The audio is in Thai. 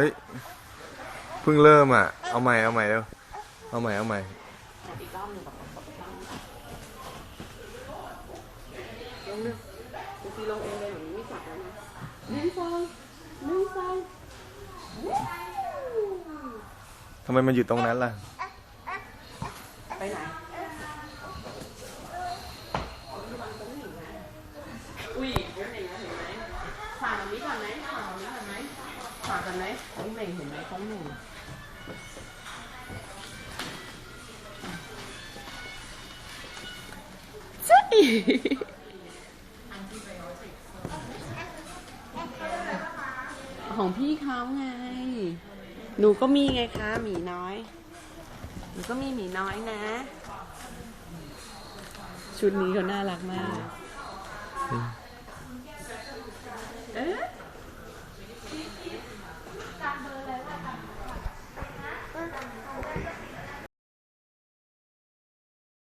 เฮ้ยเพิ่งเริ่มอ่ะเอาใหม่เร็วเอาใหม่อีกรอบหนึ่งกับลงเร็วดูสิลงเองเลยเหมือนไม่จับแล้วนะ1 2 1 2ทำไมมันอยู่ตรงนั้นล่ะไปไหนอุ้ยโค้งเหน่งนะเห็นไหมผ่านตรงนี้ก่อนไหมผ่านตรงนี้ก่อนไหมผ่านกันไหมโค้งเหน่งเห็นไหมโค้งเหน่งใช่ของพี่เขาไงหนูก็มีไงคะหมีน้อยหนูก็มีหมีน้อยนะ ชุดนี้เขาน่ารักมากเอ๊ะ